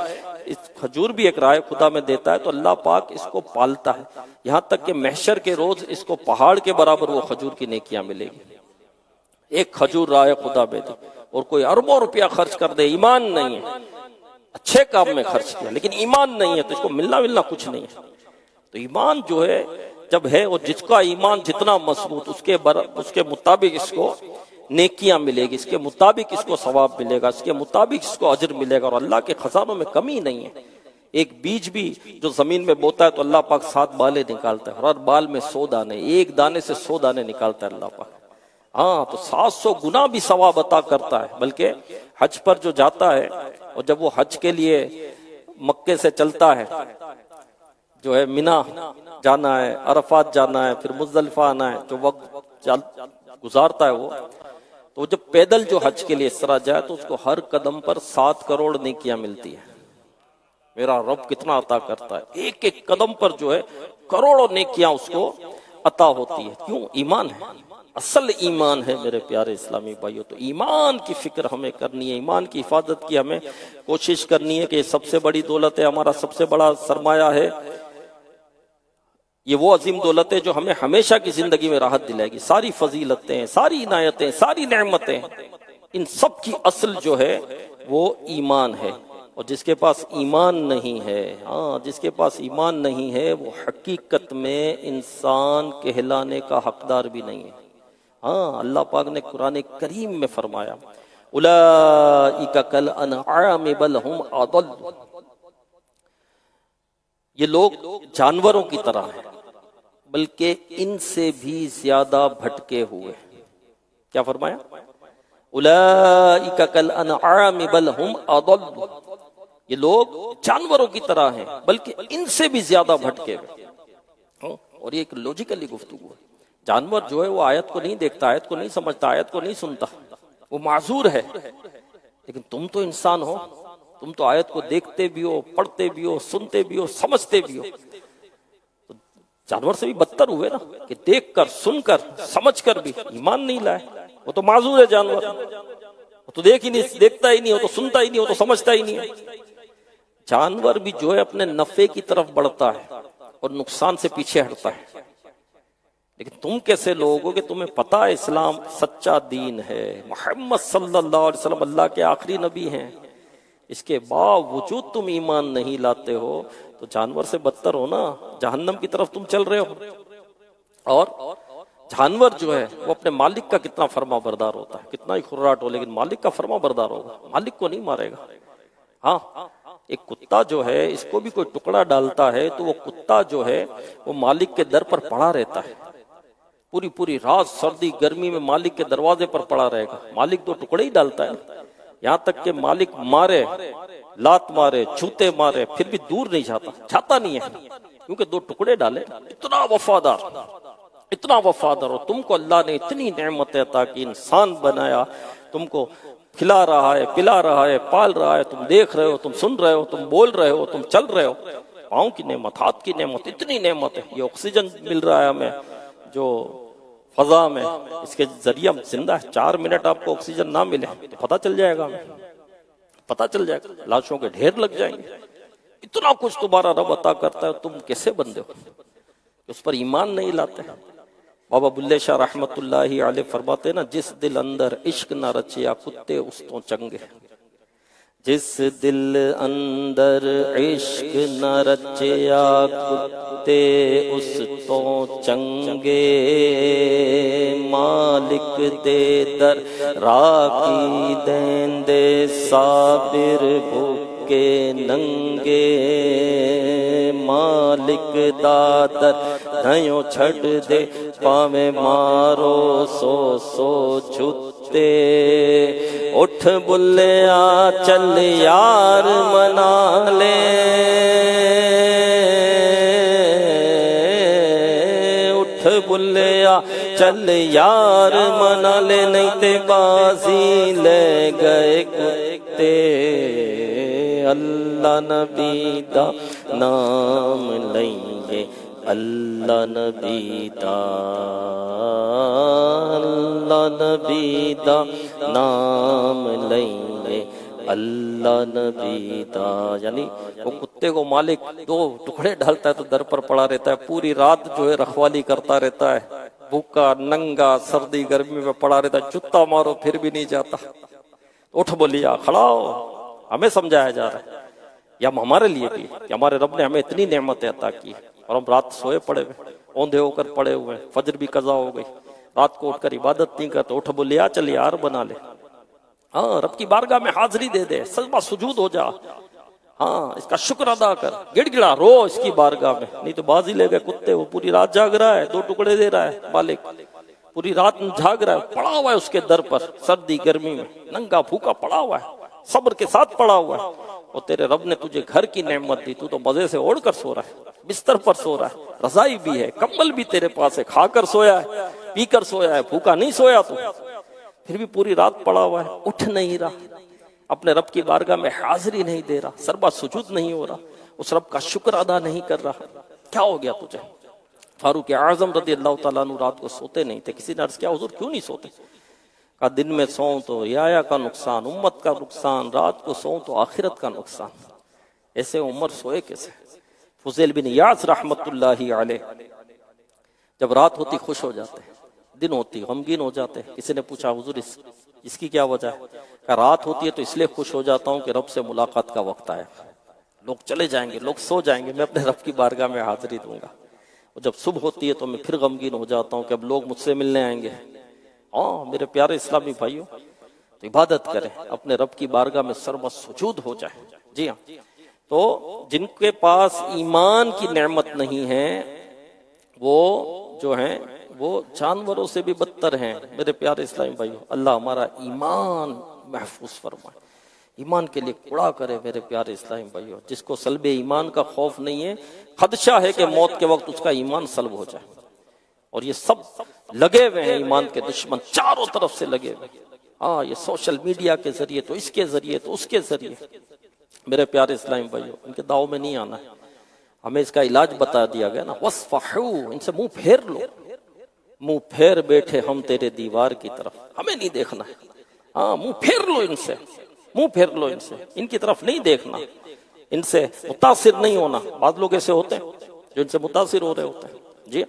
اس کھجور بھی ایک رائے خدا میں دیتا ہے تو اللہ پاک اس کو پالتا ہے، یہاں تک کہ محشر کے روز اس کو پہاڑ کے برابر وہ کھجور کی نیکیاں ملے گی۔ ایک کھجور رائے خدا میں دے، اور کوئی اربوں روپیہ خرچ کر دے، ایمان نہیں ہے، اچھے کام میں خرچ کیا لیکن ایمان نہیں ہے تو اس کو ملنا کچھ نہیں ہے۔ تو ایمان جو ہے جب ہے، اور جس کا ایمان جتنا مضبوط اس کے مطابق اس کو نیکیاں ملے گی، اس کے مطابق اس کو ثواب ملے گا، اس کے مطابق اس کو اجر ملے گا، اور اللہ کے خزانوں میں کمی نہیں ہے۔ ایک بیج بھی جو زمین میں بوتا ہے تو اللہ پاک 7 بالیں نکالتا ہے، اور ہر بال میں 100 دانے، ایک دانے سے 100 دانے نکالتا ہے اللہ پاک۔ ہاں تو 700 گنا بھی ثواب عطا کرتا ہے۔ بلکہ حج پر جو جاتا ہے، اور جب وہ حج کے لیے مکے سے چلتا ہے، جو ہے منا جانا ہے، عرفات جانا ہے، پھر مزدلفہ آنا ہے، جو وقت گزارتا ہے وہ، تو جب پیدل جو حج کے لیے اس طرح جائے تو اس کو ہر قدم پر 7 کروڑ نیکیاں ملتی ہے۔ میرا رب کتنا عطا کرتا ہے، ایک ایک قدم پر جو ہے کروڑوں نیکیاں اس کو عطا ہوتی ہے۔ کیوں؟ ایمان ہے، اصل ایمان ہے میرے پیارے اسلامی بھائیوں۔ تو ایمان کی فکر ہمیں کرنی ہے، ایمان کی حفاظت کی ہمیں کوشش کرنی ہے کہ یہ سب سے بڑی دولت ہے، ہمارا سب سے بڑا سرمایہ ہے۔ یہ وہ عظیم دولت ہے جو ہمیں ہمیشہ کی زندگی میں راحت دلائے گی۔ ساری فضیلتیں، ساری عنایتیں، ساری نعمتیں، ان سب کی اصل جو ہے وہ ایمان ہے۔ اور جس کے پاس ایمان نہیں ہے، جس کے پاس ایمان نہیں ہے، وہ حقیقت میں انسان کہلانے کا حقدار بھی نہیں ہے۔ اللہ پاک نے قرآن کریم میں فرمایا اولئک کالانعام بل ہم اضل، یہ لوگ جانوروں کی طرح ہیں بلکہ ان سے بھی زیادہ بھٹکے ہوئے۔ کیا فرمایا؟ اولئک کالانعام بل ہم اضل، یہ لوگ جانوروں کی طرح ہیں بلکہ ان سے بھی زیادہ بھٹکے ہوئے۔ اور یہ ایک لوجیکلی گفتگو ہے۔ جانور جو ہے وہ آیت کو نہیں دیکھتا، آیت کو نہیں سمجھتا، آیت کو نہیں سنتا، وہ معذور ہے، لیکن تم تو انسان ہو، تم تو آیت کو دیکھتے بھی ہو، پڑھتے بھی ہو، سنتے بھی ہو، سمجھتے بھی ہو۔ تو جانور سے بھی بدتر ہوئے نا کہ دیکھ کر، سن کر، سمجھ کر بھی ایمان نہیں لائے۔ وہ تو معذور ہے جانور، وہ تو دیکھتا ہی نہیں، وہ تو سنتا ہی نہیں، وہ تو سمجھتا ہی نہیں ہے۔ جانور بھی جو ہے اپنے نفع کی طرف بڑھتا ہے اور نقصان سے پیچھے ہٹتا ہے، لیکن تم کیسے لوگ ہو کہ تمہیں پتا ہے اسلام سچا دین ہے، محمد صلی اللہ علیہ وسلم اللہ کے آخری نبی ہیں، اس کے باوجود تم ایمان نہیں لاتے ہو، تو جانور سے بدتر ہو نا، جہنم کی طرف تم چل رہے ہو۔ اور جانور جو ہے وہ اپنے مالک کا کتنا فرما بردار ہوتا ہے، کتنا ہی خراٹ ہو لیکن مالک کا فرما بردار ہوگا، مالک کو نہیں مارے گا۔ ہاں، ایک کتا جو ہے اس کو بھی کوئی ٹکڑا ڈالتا ہے تو وہ کتا جو ہے وہ مالک کے در پر پڑا رہتا ہے، پوری رات سردی گرمی میں مالک کے دروازے پر پڑا رہے گا۔ مالک دو ٹکڑے ہی ڈالتا ہے، یہاں تک کہ مالک مارے، لات مارے، جوتے مارے، پھر بھی دور نہیں جاتا نہیں ہے، کیونکہ دو ٹکڑے ڈالے۔ اتنا وفادار ہو تم کو اللہ نے اتنی نعمت عطا کی، انسان بنایا، تم کو کھلا رہا ہے، پلا رہا ہے، پال رہا ہے، تم دیکھ رہے ہو، تم سن رہے ہو، تم بول رہے ہو، تم چل رہے ہو، پاؤں کی نعمت، ہاتھ کی نعمت، اتنی نعمت ہے۔ یہ آکسیجن مل رہا ہے ہمیں جو فضا میں، اس کے ذریعے ہم زندہ ہے۔ 4 منٹ آپ کو آکسیجن نہ ملے تو پتہ چل جائے گا، پتہ چل جائے گا، لاشوں کے ڈھیر لگ جائیں گے۔ اتنا کچھ تمہارا رب عطا کرتا ہے، تم کیسے بندے ہو اس پر ایمان نہیں لاتے؟ بابا بلے شاہ رحمت اللہ علیہ فرماتے نا، جس دل اندر عشق نہ رچیا کتے اس تو چنگے، جس دل اندر عشق نہ رچیا کتے اس تو چنگے، مالک دے در راکی دین دے صابر بھوکے ننگے، مالک دادر دھیوں چھڑ دے پاویں مارو سو جھتے، اٹھ بلیا چل یار منا لے، اٹھ بلیا چل یار منا لے، نہیں تے بازی لے گئے کتے، اللہ نبی دا نام لئیے، اللہ نبی دا، اللہ نبی دا نام لئیے، اللہ نبی دا۔ یعنی وہ کتے کو مالک 2 ٹکڑے ڈالتا ہے تو در پر پڑا رہتا ہے، پوری رات جو ہے رکھوالی کرتا رہتا ہے، بھوکا ننگا سردی گرمی میں پڑا رہتا ہے، جتا مارو پھر بھی نہیں جاتا۔ اٹھ بولیا، کھڑا ہو، ہمیں سمجھایا جا رہا ہے، یا ہمارے لیے بھی کہ ہمارے رب نے ہمیں اتنی نعمت عطا کی اور ہم رات سوئے پڑے ہوئے، اوندھے ہو کر پڑے ہوئے، فجر بھی قضا ہو گئی، رات کو اٹھ کر عبادت نہیں کرتے، اٹھ بولیا چل یار بنا لے، ہاں رب کی بارگاہ میں حاضری دے دے، سجدہ سجود ہو جا، ہاں اس کا شکر ادا کر، گڑ گڑا رو اس کی بارگاہ میں، نہیں تو بازی لے گئے کتے، وہ پوری رات جاگ رہا ہے، 2 ٹکڑے دے رہا ہے مالک، پوری رات جاگ رہا ہے، پڑا ہوا ہے اس کے در پر سردی گرمی میں، ننگا بھوکا پڑا ہوا ہے، صبر کے ساتھ پڑا ہوا ہے، اور تیرے رب نے تجھے گھر کی نعمت دی، تو مزے سے اوڑھ کر سو رہا ہے، بستر پر سو رہا ہے، رضائی بھی ہے، کمبل بھی تیرے پاس ہے، کھا کر سویا ہے، پی کر سویا ہے، بھوکا نہیں سویا تو، پھر بھی پوری رات پڑا ہوا ہے، اٹھ نہیں رہا، اپنے رب کی بارگاہ میں حاضری نہیں دے رہا، سربا سجود نہیں ہو رہا، اس رب کا شکر ادا نہیں کر رہا، کیا ہو گیا تجھے؟ فاروق اعظم رضی اللہ تعالیٰ عنہ رات کو سوتے نہیں تھے، کسی نے عرض کیا حضور کیوں نہیں سوتے؟ کہا دن میں سوؤں تو رعایا کا نقصان، امت کا نقصان، رات کو سوؤں تو آخرت کا نقصان، ایسے عمر سوئے کیسے؟ فضیل بن یاس رحمت اللہ علیہ جب رات ہوتی خوش ہو جاتے، دن ہوتی غمگین ہو جاتے، کسی نے پوچھا حضور اس کی کیا وجہ ہے؟ کہا رات ہوتی ہے تو اس لیے خوش ہو جاتا ہوں کہ رب سے ملاقات کا وقت آیا، لوگ چلے جائیں گے، لوگ سو جائیں گے، میں اپنے رب کی بارگاہ میں حاضری دوں گا، اور جب صبح ہوتی ہے تو میں پھر غمگین ہو جاتا ہوں کہ اب لوگ مجھ سے ملنے آئیں گے۔ ہاں میرے پیارے اسلامی بھائیوں، تو عبادت کریں، اپنے رب کی بارگاہ میں سربت سجود ہو جائے۔ جی ہاں، تو جن کے پاس ایمان کی نعمت نہیں ہے وہ جو ہیں وہ جانوروں سے بھی بدتر ہیں میرے پیارے اسلامی بھائیو۔ اللہ ہمارا ایمان محفوظ فرمائے، ایمان کے لیے کڑا کرے میرے پیارے اسلامی بھائیو۔ جس کو سلب ایمان کا خوف نہیں ہے، خدشہ ہے کہ موت کے وقت اس کا ایمان سلب ہو جائے، اور یہ سب لگے ہوئے ہیں ایمان کے دشمن، چاروں طرف سے لگے ہوئے ہیں۔ یہ سوشل میڈیا کے ذریعے، تو اس کے ذریعے، تو اس کے ذریعے۔ میرے پیارے اسلامی بھائیو، ان کے داؤ میں نہیں آنا ہے، ہمیں اس کا علاج بتا دیا گیا نا، وَاصْفَحُوا، ان سے منہ پھیر لو، منہ پھیر بیٹھے ہم تیرے دیوار کی طرف، ہمیں نہیں دیکھنا ہے۔ منہ پھیر لو ان سے، منہ پھیر لو ان سے، ان کی طرف نہیں دیکھنا، ان سے متاثر نہیں ہونا۔ بعض لوگ ایسے ہوتے ہیں جو ان سے متاثر ہو رہے ہوتے ہیں۔ جی،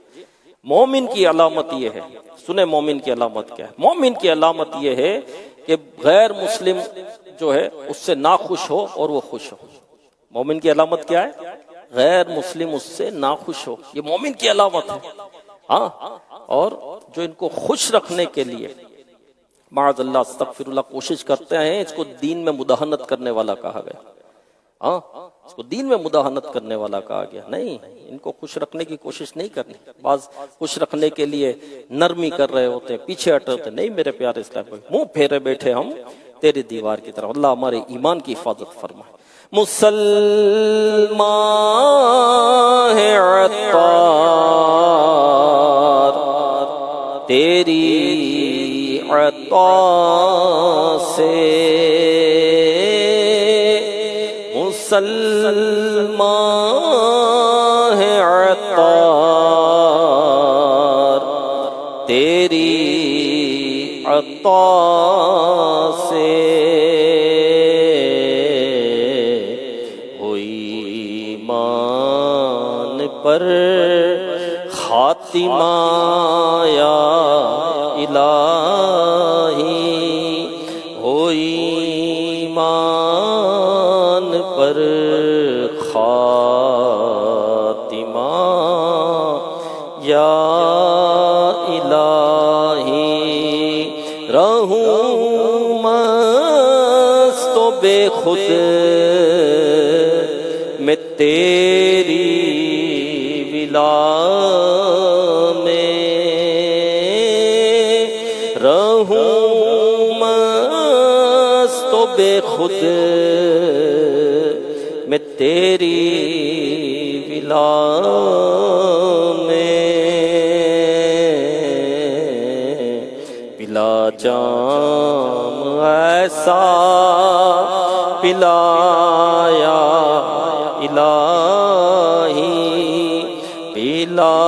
مومن کی علامت یہ ہے، سنیں مومن کی علامت کیا ہے؟ مومن کی علامت یہ ہے کہ غیر مسلم جو ہے اس سے ناخوش ہو اور وہ خوش ہو۔ مومن کی علامت کیا ہے؟ غیر مسلم اس سے ناخوش ہو، یہ مومن کی علامت ہے۔ اور جو ان کو خوش رکھنے کے لیے معاذ اللہ استغفر اللہ کوشش کرتے ہیں، اس کو دین میں مداہنت کرنے والا کہا گیا۔ اس کو دین میں مداہنت کرنے والا کہا گیا۔ نہیں، ان کو خوش رکھنے کی کوشش نہیں کرنی۔ بعض خوش رکھنے کے لیے نرمی کر رہے ہوتے ہیں، پیچھے ہٹے ہوتے ہیں۔ نہیں میرے پیارے اسلام، منہ پھیرے بیٹھے ہم تیری دیوار کی طرف۔ اللہ ہمارے ایمان کی حفاظت فرمائے۔ مسلمان ہے عطار، تیری عطا سے مسلمان ہے عطار، تیری عطا سے پر خاتمہ یا الہی، ہو ایمان پر خاتمہ یا الہی، رہوں مست و بے خود میں تیری میں، رہوں مست و بے خود میں تیری ولا میں، پلا جام ایسا پلایا الہی، پلا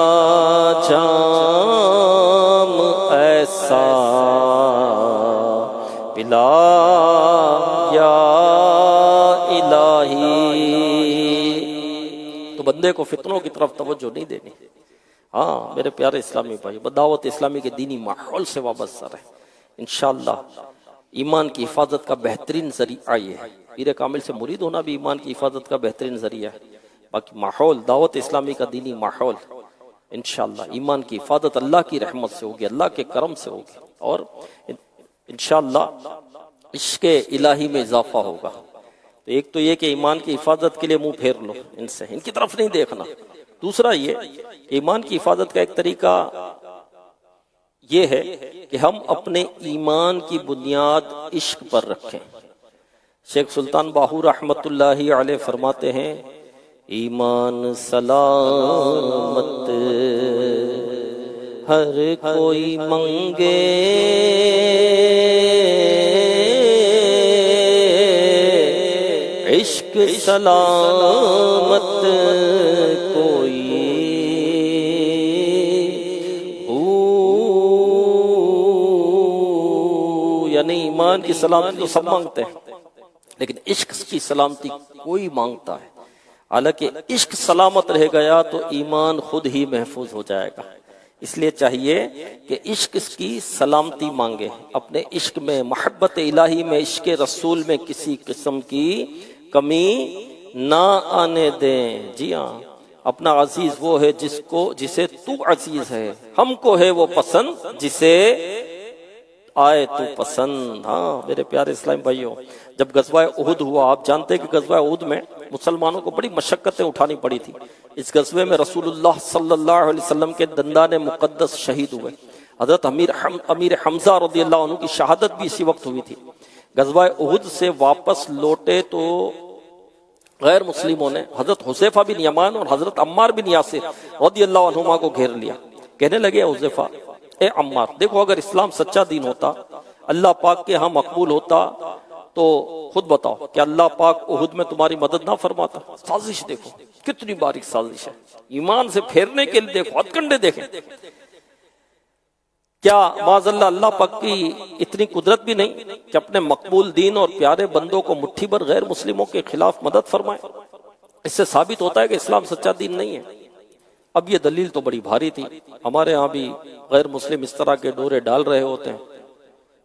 جام ایسا پلا یا الہی۔ تو بندے کو فتنوں کی طرف توجہ نہیں دینی۔ میرے پیارے اسلامی بھائی، دعوت اسلامی کے دینی ماحول سے وابستہ رہے۔ انشاءاللہ ایمان کی حفاظت کا بہترین ذریعہ یہ ہے۔ پیر کامل سے مرید ہونا بھی ایمان کی حفاظت کا بہترین ذریعہ ہے۔ باقی ماحول، دعوت اسلامی کا دینی ماحول، انشاءاللہ ایمان کی حفاظت اللہ کی رحمت سے ہوگی، اللہ کے کرم سے ہوگی، اور انشاءاللہ عشق الہی میں اضافہ ہوگا۔ تو ایک تو یہ کہ ایمان کی حفاظت کے لیے منہ پھیر لو ان سے، ان کی طرف نہیں دیکھنا۔ دوسرا یہ کہ ایمان کی حفاظت کا ایک طریقہ یہ ہے کہ ہم اپنے ایمان کی بنیاد عشق پر رکھیں۔ شیخ سلطان باہو رحمت اللہ علیہ فرماتے ہیں، ایمان سلامت ہر کوئی منگے، عشق سلامت کوئی یعنی ایمان کی سلامتی تو سب مانگتے ہیں، لیکن عشق کی سلامتی کوئی مانگتا ہے۔ حالانکہ عشق سلامت رہ گیا تو ایمان خود ہی محفوظ ہو جائے گا۔ اس لیے چاہیے کہ عشق کی سلامتی مانگے، اپنے عشق میں، محبت الہی میں، عشق رسول میں کسی قسم کی کمی نہ آنے دیں۔ جی ہاں، اپنا عزیز وہ ہے جسے تو عزیز ہے، ہم کو ہے وہ پسند جسے آئے تو پسند۔ میرے پیارے اسلام بھائیوں، جب غزوہ احد ہوا، آپ جانتے ہیں کہ غزوہ احد میں مسلمانوں کو بڑی مشقتیں اٹھانی پڑی تھی۔ اس غزوے میں رسول اللہ صلی اللہ علیہ وسلم کے دندان مقدس شہید ہوئے۔ حضرت امیر حمزہ رضی اللہ عنہ کی شہادت بھی اسی وقت ہوئی تھی۔ غزوہ احد سے واپس لوٹے تو غیر مسلموں نے حضرت حذیفہ بن یمان اور حضرت عمار بن یاسر رضی اللہ عنہما کو گھیر لیا۔ کہنے لگے حذیفہ، اے عمار، دیکھو اگر اسلام سچا دین ہوتا، اللہ پاک کے ہاں مقبول ہوتا، تو خود بتاؤ کہ اللہ پاک احد میں تمہاری مدد نہ فرماتا؟ سازش دیکھو کتنی باریک سازش ہے، ایمان سے پھیرنے کے لیے دیکھو، ہتھ کنڈے دیکھیں۔ کیا معاذ اللہ اللہ پاک کی اتنی قدرت بھی نہیں کہ اپنے مقبول دین اور پیارے بندوں کو مٹھی بھر غیر مسلموں کے خلاف مدد فرمائے؟ اس سے ثابت ہوتا ہے کہ اسلام سچا دین نہیں ہے۔ اب یہ دلیل تو بڑی بھاری تھی، ہمارے ہاں بھی غیر مسلم اس طرح کے ڈورے ڈال رہے ہوتے ہیں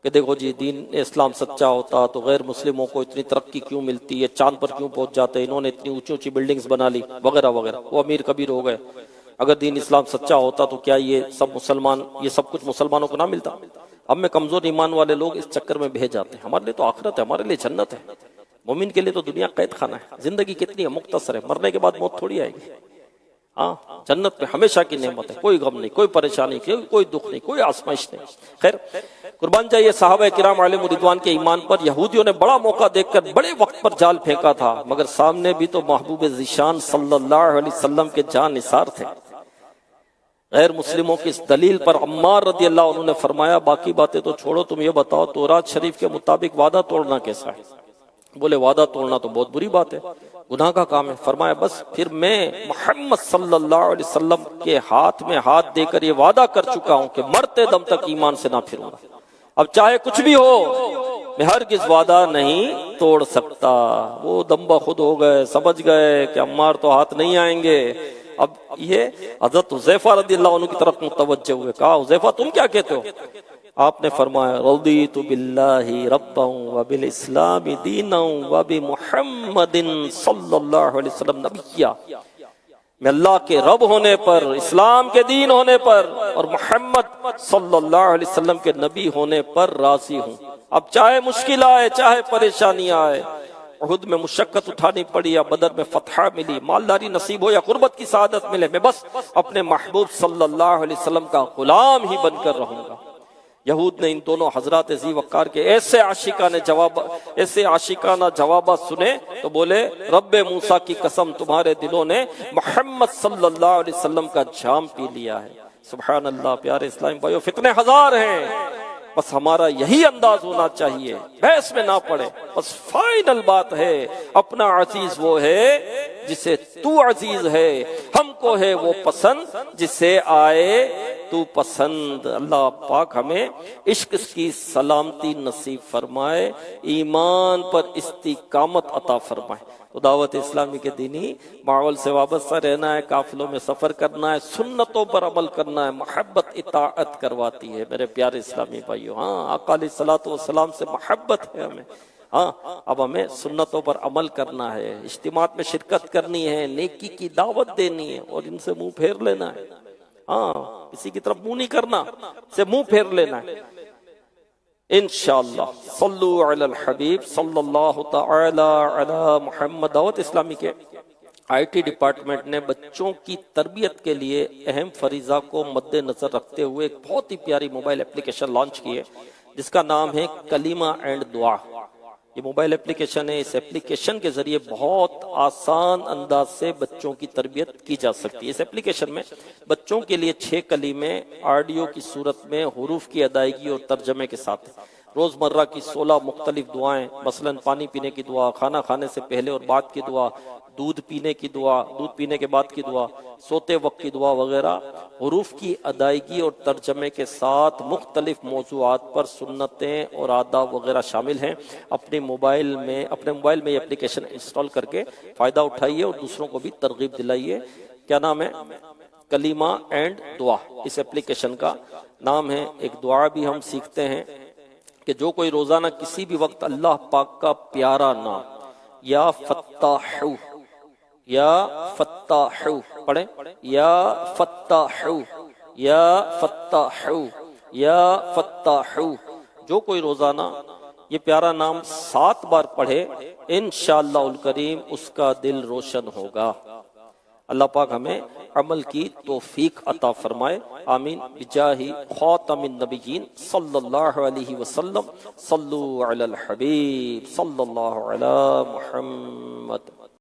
کہ دیکھو جی دین اسلام سچا ہوتا تو غیر مسلموں کو اتنی ترقی کیوں ملتی ہے، چاند پر کیوں پہنچ جاتے، انہوں نے اتنی اونچی اونچی بلڈنگز بنا لی وغیرہ وغیرہ، وہ امیر کبیر ہو گئے۔ اگر دین اسلام سچا ہوتا تو کیا یہ سب کچھ مسلمانوں کو نہ ملتا؟ اب میں کمزور ایمان والے لوگ اس چکر میں بہہ جاتے ہیں۔ ہمارے لیے تو آخرت ہے، ہمارے لیے جنت ہے، مومن کے لیے تو دنیا قید خانہ ہے۔ زندگی کتنی ہے، مختصر ہے، مرنے کے بعد موت تھوڑی آئے گی۔ ہاں، جنت میں ہمیشہ کی نعمت ہے، کوئی غم نہیں، کوئی پریشانی، کوئی دکھ نہیں، کوئی آزمائش نہیں۔ خیر، قربان جائیے صحابہ کرام علیہم رضوان کے ایمان پر یہودیوں نے بڑا موقع دیکھ کر بڑے وقت پر جال پھینکا تھا، مگر سامنے بھی تو محبوب ذیشان صلی اللہ علیہ وسلم کے جان نثار تھے۔ غیر مسلموں کی اس دلیل پر عمار رضی اللہ عنہ نے فرمایا، باقی باتیں تو چھوڑو، تم یہ بتاؤ تورات شریف کے مطابق وعدہ توڑنا کیسا ہے؟ بولے وعدہ توڑنا تو بہت بری بات ہے، گناہ کا کام ہے۔ فرمایا بس پھر میں محمد صلی اللہ علیہ وسلم کے ہاتھ میں ہاتھ دے کر یہ وعدہ کر چکا ہوں کہ مرتے دم تک ایمان سے نہ پھروں گا، اب چاہے کچھ بھی ہو میں ہرگز وعدہ نہیں توڑ سکتا۔ وہ دم بخود ہو گئے، سمجھ گئے کہ عمار تو ہاتھ نہیں آئیں گے۔ اب یہ حضرت حذیفہ رضی اللہ عنہ کی طرف متوجہ ہوئے، کہا حذیفہ تم کیا کہتے ہو؟ آپ نے فرمایا رضیت باللہ ربا وبالاسلام دینا وبمحمد صلی اللہ علیہ وسلم نبیا، میں اللہ کے رب ہونے پر، اسلام کے دین ہونے پر اور محمد صلی اللہ علیہ وسلم کے نبی ہونے پر راضی ہوں۔ اب چاہے مشکل آئے، چاہے پریشانی آئے، احد میں مشقت اٹھانی پڑی یا بدر میں فتح ملی، مالداری نصیب ہو یا غربت کی سعادت ملے، میں بس اپنے محبوب صلی اللہ علیہ وسلم کا غلام ہی بن کر رہوں گا۔ یہود نے ان دونوں حضرات ذی وقار کے ایسے عاشقانہ جوابات سنے تو بولے رب موسیٰ کی قسم تمہارے دلوں نے محمد صلی اللہ علیہ وسلم کا جام پی لیا ہے۔ سبحان اللہ۔ پیارے اسلام بھائیو، فتنے ہزار ہیں، بس ہمارا یہی انداز ہونا چاہیے، بحث میں نہ پڑے، بس فائنل بات ہے اپنا عزیز وہ ہے جسے تو عزیز ہے، ہم کو ہے وہ پسند جسے آئے تو پسند۔ اللہ پاک ہمیں عشق کی سلامتی نصیب فرمائے، ایمان پر استقامت عطا فرمائے۔ تو دعوت اسلامی کے دینی ماحول سے وابستہ رہنا ہے، قافلوں میں سفر کرنا ہے، سنتوں پر عمل کرنا ہے، محبت اطاعت کرواتی ہے میرے پیارے اسلامی بھائیو۔ ہاں، آقا علیہ الصلوۃ والسلام سے محبت ہے ہمیں۔ ہاں، اب ہمیں سنتوں پر عمل کرنا ہے، اجتماعات میں شرکت کرنی ہے، نیکی کی دعوت دینی ہے اور ان سے منہ پھیر لینا ہے۔ ہاں، کسی کی طرف منہ نہیں کرنا، سے منہ پھیر لینا ہے انشاءاللہ۔ صلو علی الحبیب صلی اللہ تعالی علی محمد۔ دعوت اسلامی کے IT ڈپارٹمنٹ نے بچوں کی تربیت کے لیے اہم فریضہ کو مد نظر رکھتے ہوئے ایک بہت ہی پیاری موبائل اپلیکیشن لانچ کی ہے جس کا نام ہے کلمہ اینڈ دعا۔ یہ موبائل اپلیکیشن ہے، اس اپلیکیشن کے ذریعے بہت آسان انداز سے بچوں کی تربیت کی جا سکتی ہے۔ اس اپلیکیشن میں بچوں کے لیے 6 کلمے آڈیو کی صورت میں حروف کی ادائیگی اور ترجمے کے ساتھ روزمرہ کی 16 مختلف دعائیں، مثلا پانی پینے کی دعا، کھانا کھانے سے پہلے اور بعد کی دعا، دودھ پینے کی دعا، دودھ پینے کے بعد کی دعا، سوتے وقت کی دعا وغیرہ، حروف کی ادائیگی اور ترجمے کے ساتھ مختلف موضوعات پر سنتیں اور آداب وغیرہ شامل ہیں۔ اپنے موبائل میں یہ اپلیکیشن انسٹال کر کے فائدہ اٹھائیے اور دوسروں کو بھی ترغیب دلائیے۔ کیا نام ہے؟ کلمہ اینڈ دعا اس اپلیکیشن کا نام ہے۔ ایک دعا بھی ہم سیکھتے ہیں کہ جو کوئی روزانہ کسی بھی وقت اللہ پاک کا پیارا نام یا فتاح یا فتاح پڑھیں، یا فتاح یا فتاح یا فتاح، جو کوئی روزانہ یہ پیارا نام 7 بار پڑھے، انشاءاللہ الکریم اس کا دل روشن ہوگا۔ اللہ پاک ہمیں عمل کی توفیق عطا فرمائے، آمین، بجاہ خاتم النبیین صلی اللہ علیہ وسلم۔ صلو علی الحبیب صلی اللہ علی محمد۔